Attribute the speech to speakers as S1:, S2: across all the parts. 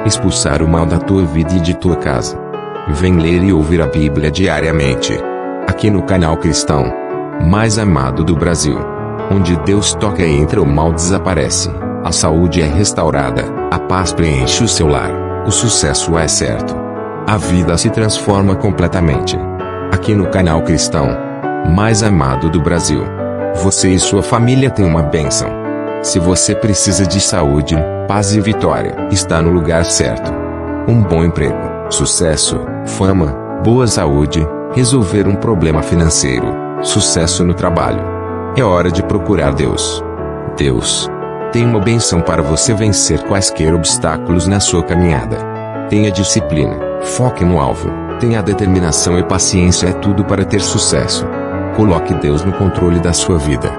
S1: expulsar o mal da tua vida e de tua casa. Vem ler e ouvir a Bíblia diariamente, aqui no canal cristão mais amado do Brasil, onde Deus toca e entra, o mal desaparece, a saúde é restaurada, a paz preenche o seu lar, o sucesso é certo, a vida se transforma completamente. Aqui no canal cristão mais amado do Brasil, você e sua família têm uma bênção. Se você precisa de saúde, paz e vitória, está no lugar certo. Um bom emprego, sucesso, fama, boa saúde, resolver um problema financeiro, sucesso no trabalho. É hora de procurar Deus. Deus tem uma bênção para você vencer quaisquer obstáculos na sua caminhada. Tenha disciplina, foque no alvo, tenha determinação e paciência, é tudo para ter sucesso. Coloque Deus no controle da sua vida.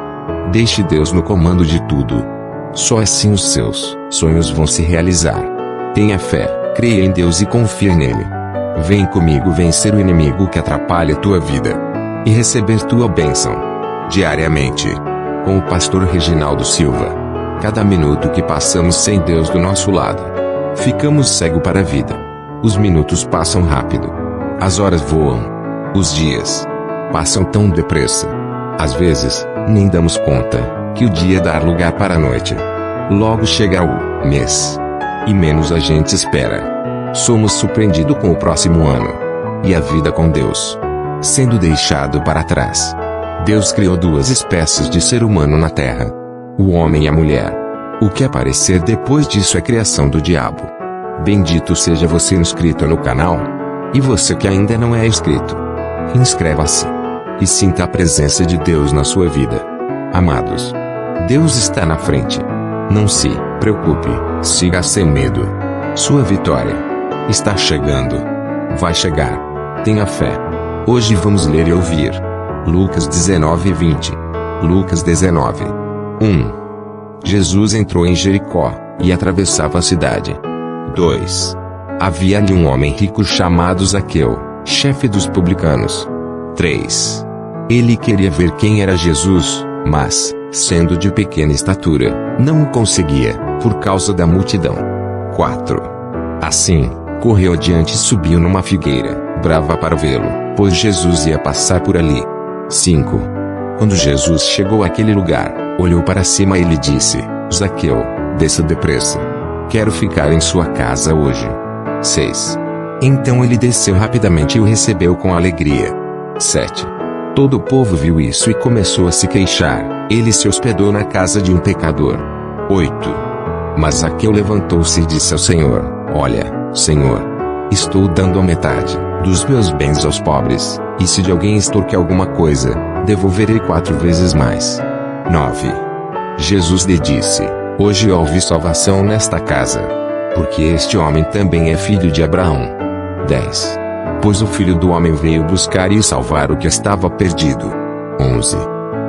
S1: Deixe Deus no comando de tudo. Só assim os seus sonhos vão se realizar. Tenha fé, creia em Deus e confie nele. Vem comigo vencer o inimigo que atrapalha tua vida e receber tua bênção diariamente, com o pastor Reginaldo Silva. Cada minuto que passamos sem Deus do nosso lado, ficamos cegos para a vida. Os minutos passam rápido, as horas voam, os dias passam tão depressa. Às vezes, nem damos conta que o dia dá lugar para a noite. Logo chega o mês, e menos a gente espera. Somos surpreendidos com o próximo ano, e a vida com Deus sendo deixado para trás. Deus criou duas espécies de ser humano na Terra, o homem e a mulher. O que aparecer depois disso é criação do diabo. Bendito seja você inscrito no canal, e você que ainda não é inscrito, inscreva-se e sinta a presença de Deus na sua vida. Amados, Deus está na frente. Não se preocupe, siga sem medo. Sua vitória está chegando. Vai chegar. Tenha fé. Hoje vamos ler e ouvir Lucas 19:20. Lucas 19:1. Jesus entrou em Jericó e atravessava a cidade. 2. Havia ali um homem rico chamado Zaqueu, chefe dos publicanos. 3. Ele queria ver quem era Jesus, mas, sendo de pequena estatura, não o conseguia, por causa da multidão. 4. Assim, correu adiante e subiu numa figueira, brava para vê-lo, pois Jesus ia passar por ali. 5. Quando Jesus chegou àquele lugar, olhou para cima e lhe disse: Zaqueu, desça depressa. Quero ficar em sua casa hoje. 6. Então ele desceu rapidamente e o recebeu com alegria. 7. Todo o povo viu isso e começou a se queixar. Ele se hospedou na casa de um pecador. 8. Mas Zaqueu levantou-se e disse ao Senhor: Olha, Senhor, estou dando a metade dos meus bens aos pobres, e se de alguém extorquir alguma coisa, devolverei 4 vezes mais. 9. Jesus lhe disse: Hoje houve salvação nesta casa, porque este homem também é filho de Abraão. 10. Pois o Filho do Homem veio buscar e salvar o que estava perdido. 11.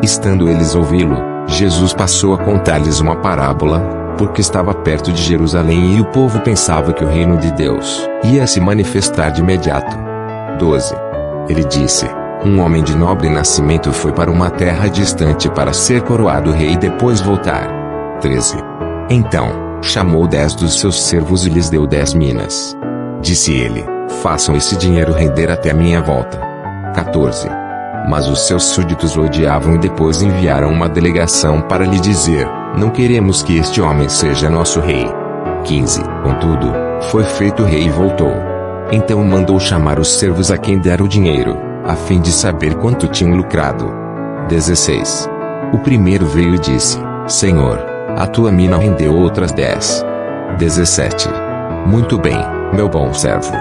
S1: Estando eles a ouvi-lo, Jesus passou a contar-lhes uma parábola, porque estava perto de Jerusalém e o povo pensava que o reino de Deus ia se manifestar de imediato. 12. Ele disse: Um homem de nobre nascimento foi para uma terra distante para ser coroado rei e depois voltar. 13. Então, chamou 10 dos seus servos e lhes deu 10 minas. Disse ele: Façam esse dinheiro render até a minha volta. 14. Mas os seus súditos o odiavam e depois enviaram uma delegação para lhe dizer: Não queremos que este homem seja nosso rei. 15. Contudo, foi feito rei e voltou. Então mandou chamar os servos a quem dera o dinheiro, a fim de saber quanto tinham lucrado. 16. O primeiro veio e disse: Senhor, a tua mina rendeu outras 10. 17. Muito bem, meu bom servo.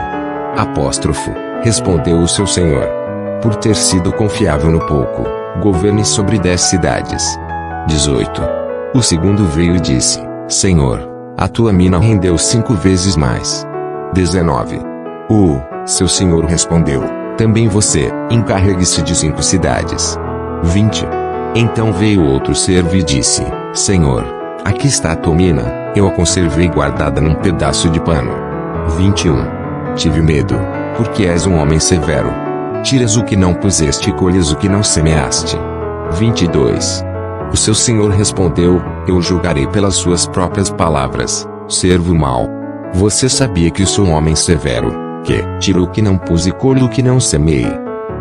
S1: Apóstrofo, respondeu o seu senhor. Por ter sido confiável no pouco, governe sobre 10 cidades. 18. O segundo veio e disse: Senhor, a tua mina rendeu 5 vezes mais. 19. O seu senhor respondeu: Também você, encarregue-se de 5 cidades. 20. Então veio outro servo e disse: Senhor, aqui está a tua mina, eu a conservei guardada num pedaço de pano. 21. Tive medo, porque és um homem severo. Tiras o que não puseste e colhes o que não semeaste. 22. O seu senhor respondeu: Eu julgarei pelas suas próprias palavras, servo mau. Você sabia que sou um homem severo, que tiro o que não pus e colho o que não semeei.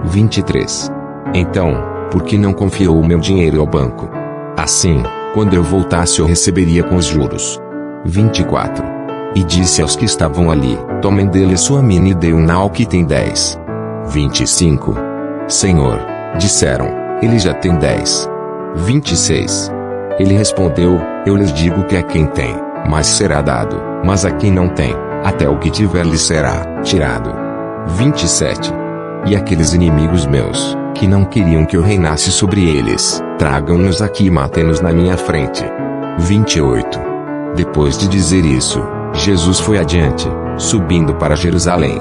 S1: 23. Então, por que não confiou o meu dinheiro ao banco? Assim, quando eu voltasse eu receberia com os juros. 24. E disse aos que estavam ali, tomem dele sua mina e dê-o ao que tem 10. 25. Senhor, disseram, ele já tem 10. 26. Ele respondeu, eu lhes digo que a quem tem, mais será dado, mas a quem não tem, até o que tiver lhe será tirado. 27. E aqueles inimigos meus, que não queriam que eu reinasse sobre eles, tragam-nos aqui e matem-nos na minha frente. 28. Depois de dizer isso, Jesus foi adiante, subindo para Jerusalém.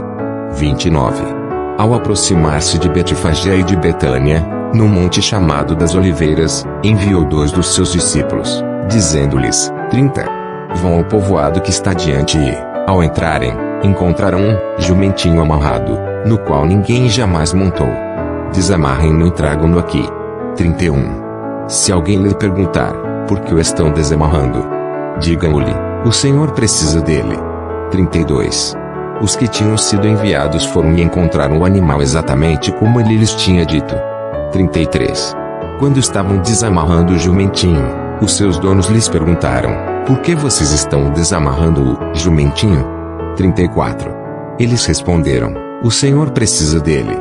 S1: 29. Ao aproximar-se de Betfagé e de Betânia, no monte chamado das Oliveiras, enviou 2 dos seus discípulos, dizendo-lhes, 30. Vão ao povoado que está diante e, ao entrarem, encontrarão um jumentinho amarrado, no qual ninguém jamais montou. Desamarrem-no e tragam-no aqui. 31. Se alguém lhe perguntar, por que o estão desamarrando? Digam-lhe, o Senhor precisa dele. 32. Os que tinham sido enviados foram e encontraram o animal exatamente como ele lhes tinha dito. 33. Quando estavam desamarrando o jumentinho, os seus donos lhes perguntaram, por que vocês estão desamarrando o jumentinho? 34. Eles responderam, o Senhor precisa dele.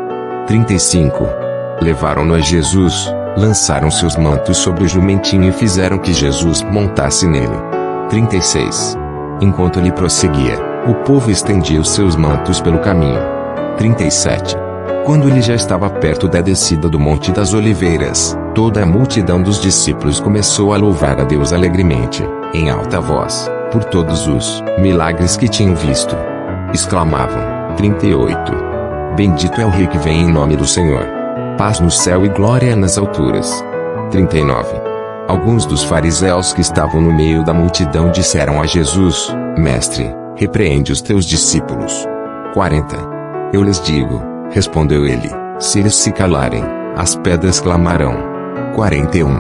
S1: 35. Levaram-no a Jesus, lançaram seus mantos sobre o jumentinho e fizeram que Jesus montasse nele. 36. Enquanto ele prosseguia, o povo estendia os seus mantos pelo caminho. 37. Quando ele já estava perto da descida do Monte das Oliveiras, toda a multidão dos discípulos começou a louvar a Deus alegremente, em alta voz, por todos os milagres que tinham visto. Exclamavam. 38. Bendito é o Rei que vem em nome do Senhor. Paz no céu e glória nas alturas. 39. Alguns dos fariseus que estavam no meio da multidão disseram a Jesus, Mestre, repreende os teus discípulos. 40. Eu lhes digo, respondeu ele, se eles se calarem, as pedras clamarão. 41.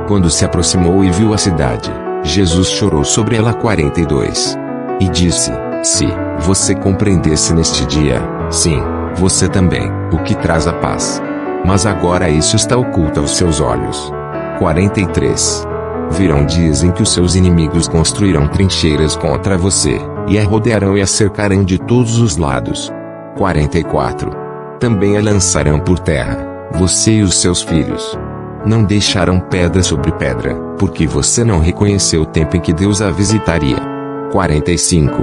S1: Quando se aproximou e viu a cidade, Jesus chorou sobre ela. 42. E disse, se você compreendesse neste dia, sim, você também, o que traz a paz. Mas agora isso está oculto aos seus olhos. 43. Virão dias em que os seus inimigos construirão trincheiras contra você, e a rodearão e a cercarão de todos os lados. 44. Também a lançarão por terra, você e os seus filhos. Não deixarão pedra sobre pedra, porque você não reconheceu o tempo em que Deus a visitaria. 45.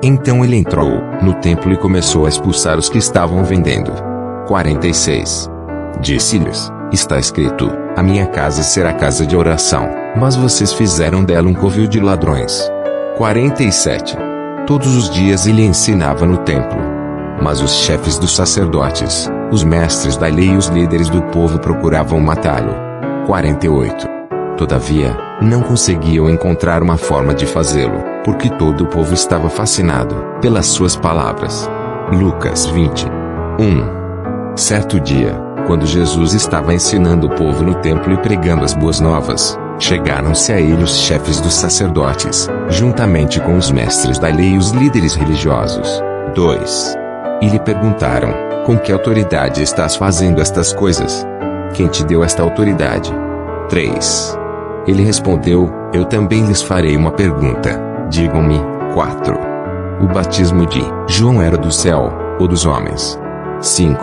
S1: Então ele entrou no templo e começou a expulsar os que estavam vendendo. 46. Disse-lhes, está escrito, a minha casa será casa de oração, mas vocês fizeram dela um covil de ladrões. 47. Todos os dias ele ensinava no templo. Mas os chefes dos sacerdotes, os mestres da lei e os líderes do povo procuravam matá-lo. 48. Todavia, não conseguiam encontrar uma forma de fazê-lo, porque todo o povo estava fascinado pelas suas palavras. Lucas 20. 1. Certo dia, quando Jesus estava ensinando o povo no templo e pregando as boas novas, chegaram-se a ele os chefes dos sacerdotes, juntamente com os mestres da lei e os líderes religiosos. 2. E lhe perguntaram, com que autoridade estás fazendo estas coisas? Quem te deu esta autoridade? 3. Ele respondeu, eu também lhes farei uma pergunta, digam-me. 4. O batismo de João era do céu, ou dos homens? 5.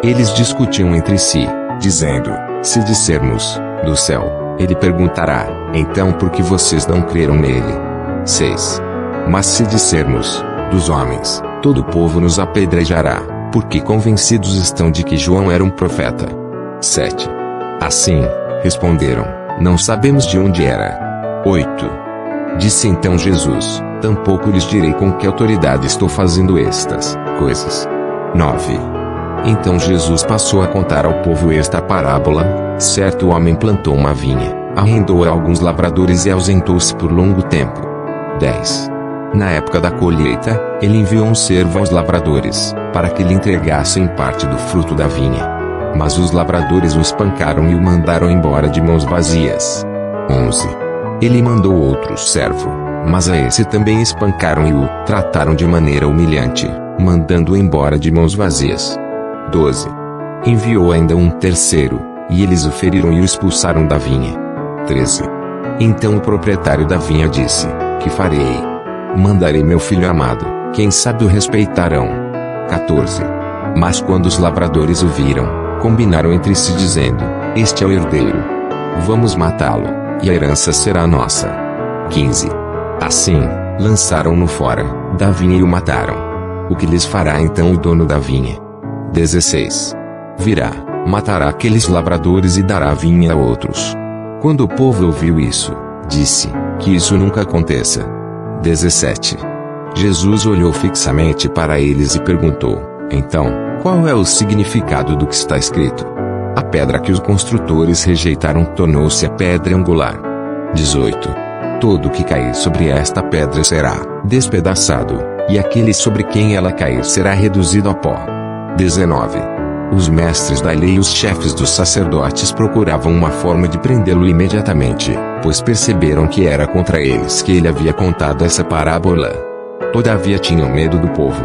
S1: Eles discutiam entre si, dizendo, se dissermos, do céu, ele perguntará, então por que vocês não creram nele? 6. Mas se dissermos, dos homens, todo o povo nos apedrejará, porque convencidos estão de que João era um profeta. 7. Assim, responderam, não sabemos de onde era. 8. Disse então Jesus, tampouco lhes direi com que autoridade estou fazendo estas coisas. 9. Então Jesus passou a contar ao povo esta parábola, certo homem plantou uma vinha, arrendou a alguns lavradores e ausentou-se por longo tempo. 10. Na época da colheita, ele enviou um servo aos lavradores, para que lhe entregassem parte do fruto da vinha. Mas os lavradores o espancaram e o mandaram embora de mãos vazias. 11. Ele mandou outro servo, mas a esse também espancaram e o trataram de maneira humilhante, mandando-o embora de mãos vazias. 12. Enviou ainda um terceiro, e eles o feriram e o expulsaram da vinha. 13. Então o proprietário da vinha disse: Que farei? Mandarei meu filho amado, quem sabe o respeitarão. 14. Mas quando os lavradores o viram, combinaram entre si dizendo: Este é o herdeiro. Vamos matá-lo, e a herança será nossa. 15. Assim, lançaram-no fora da vinha e o mataram. O que lhes fará então o dono da vinha? 16. Virá, matará aqueles lavradores e dará a vinha a outros. Quando o povo ouviu isso, disse: Que isso nunca aconteça. 17. Jesus olhou fixamente para eles e perguntou: Então, qual é o significado do que está escrito? A pedra que os construtores rejeitaram tornou-se a pedra angular. 18. Todo que cair sobre esta pedra será despedaçado, e aquele sobre quem ela cair será reduzido a pó. 19. Os mestres da lei e os chefes dos sacerdotes procuravam uma forma de prendê-lo imediatamente, pois perceberam que era contra eles que ele havia contado essa parábola. Todavia tinham medo do povo.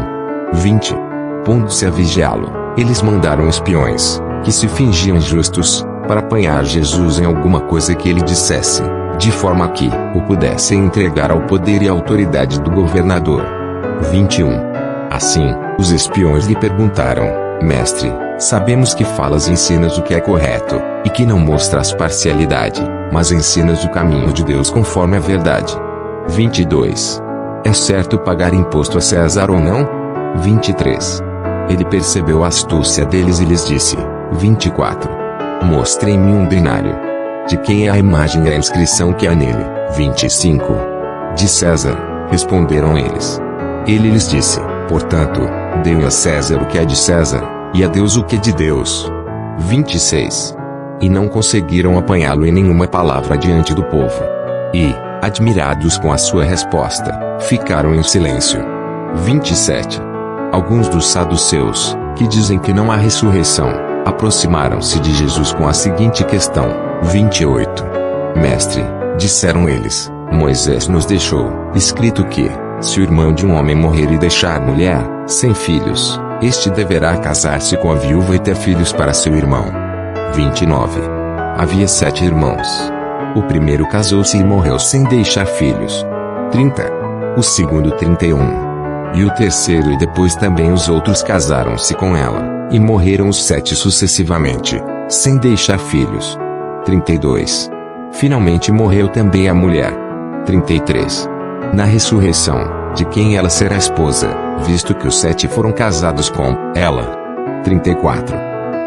S1: 20. Pondo-se a vigiá-lo, eles mandaram espiões, que se fingiam justos, para apanhar Jesus em alguma coisa que ele dissesse, de forma que o pudessem entregar ao poder e autoridade do governador. 21. Assim, os espiões lhe perguntaram: Mestre, sabemos que falas e ensinas o que é correto, e que não mostras parcialidade, mas ensinas o caminho de Deus conforme a verdade. 22. É certo pagar imposto a César ou não? 23. Ele percebeu a astúcia deles e lhes disse: 24. Mostrem-me um denário. De quem é a imagem e a inscrição que há nele? 25. De César, responderam eles. Ele lhes disse: Portanto, dêem a César o que é de César, e a Deus o que é de Deus. 26. E não conseguiram apanhá-lo em nenhuma palavra diante do povo. E, admirados com a sua resposta, ficaram em silêncio. 27. Alguns dos saduceus, que dizem que não há ressurreição, aproximaram-se de Jesus com a seguinte questão: 28. Mestre, disseram eles, Moisés nos deixou escrito que, se o irmão de um homem morrer e deixar mulher, sem filhos, este deverá casar-se com a viúva e ter filhos para seu irmão. 29. Havia 7 irmãos. O primeiro casou-se e morreu sem deixar filhos. 30. O segundo 31. E o terceiro e depois também os outros casaram-se com ela, e morreram os 7 sucessivamente, sem deixar filhos. 32. Finalmente morreu também a mulher. 33. Na ressurreição, de quem ela será esposa, visto que os 7 foram casados com ela. 34.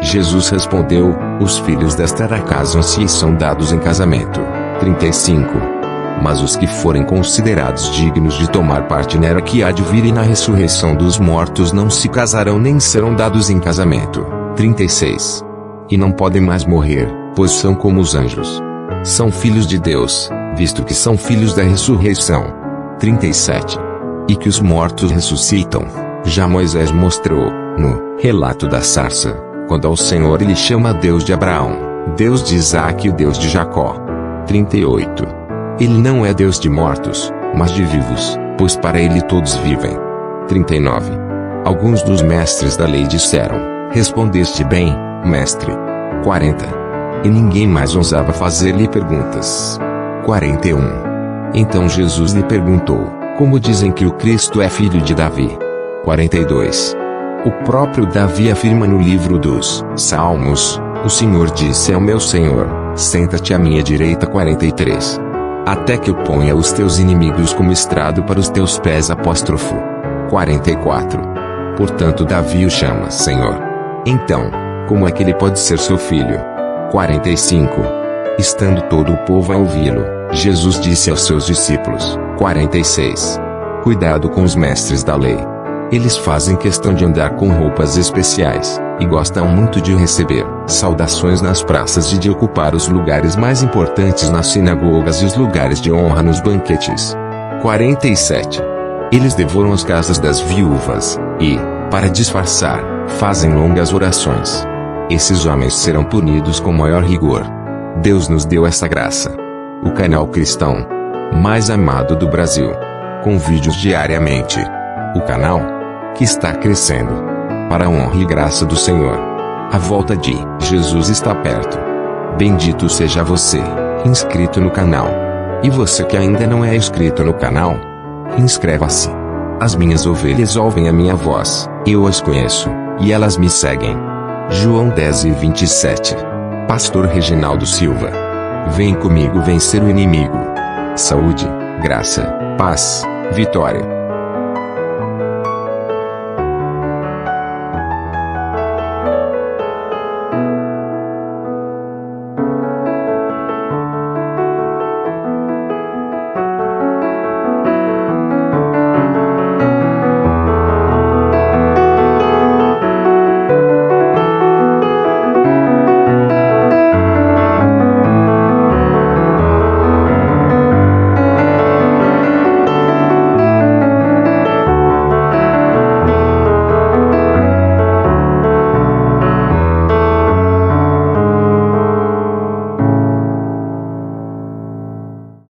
S1: Jesus respondeu: Os filhos desta era casam-se e são dados em casamento. 35. Mas os que forem considerados dignos de tomar parte na era que há de vir e na ressurreição dos mortos não se casarão nem serão dados em casamento. 36. E não podem mais morrer, pois são como os anjos. São filhos de Deus, visto que são filhos da ressurreição. 37. E que os mortos ressuscitam, já Moisés mostrou, no relato da sarça, quando ao Senhor ele chama Deus de Abraão, Deus de Isaque e o Deus de Jacó. 38. Ele não é Deus de mortos, mas de vivos, pois para ele todos vivem. 39. Alguns dos mestres da lei disseram: Respondeste bem, mestre. 40. E ninguém mais ousava fazer-lhe perguntas. 41. Então Jesus lhe perguntou: Como dizem que o Cristo é filho de Davi? 42. O próprio Davi afirma no livro dos Salmos: O Senhor disse ao meu Senhor: Senta-te à minha direita. 43. Até que eu ponha os teus inimigos como estrado para os teus pés. 44. Portanto Davi o chama Senhor. Então, como é que ele pode ser seu filho? 45. Estando todo o povo a ouvi-lo, Jesus disse aos seus discípulos. 46. Cuidado com os mestres da lei. Eles fazem questão de andar com roupas especiais, e gostam muito de receber saudações nas praças e de ocupar os lugares mais importantes nas sinagogas e os lugares de honra nos banquetes. 47. Eles devoram as casas das viúvas, e, para disfarçar, fazem longas orações. Esses homens serão punidos com maior rigor. Deus nos deu essa graça. O canal cristão mais amado do Brasil. com vídeos diariamente. O canal, que está crescendo, para a honra e graça do Senhor. A volta de Jesus está perto. Bendito seja você, inscrito no canal. E você que ainda não é inscrito no canal, inscreva-se. As minhas ovelhas ouvem a minha voz, eu as conheço, e elas me seguem. João 10:27. Pastor Reginaldo Silva. Vem comigo vencer o inimigo. Saúde, graça, paz, vitória.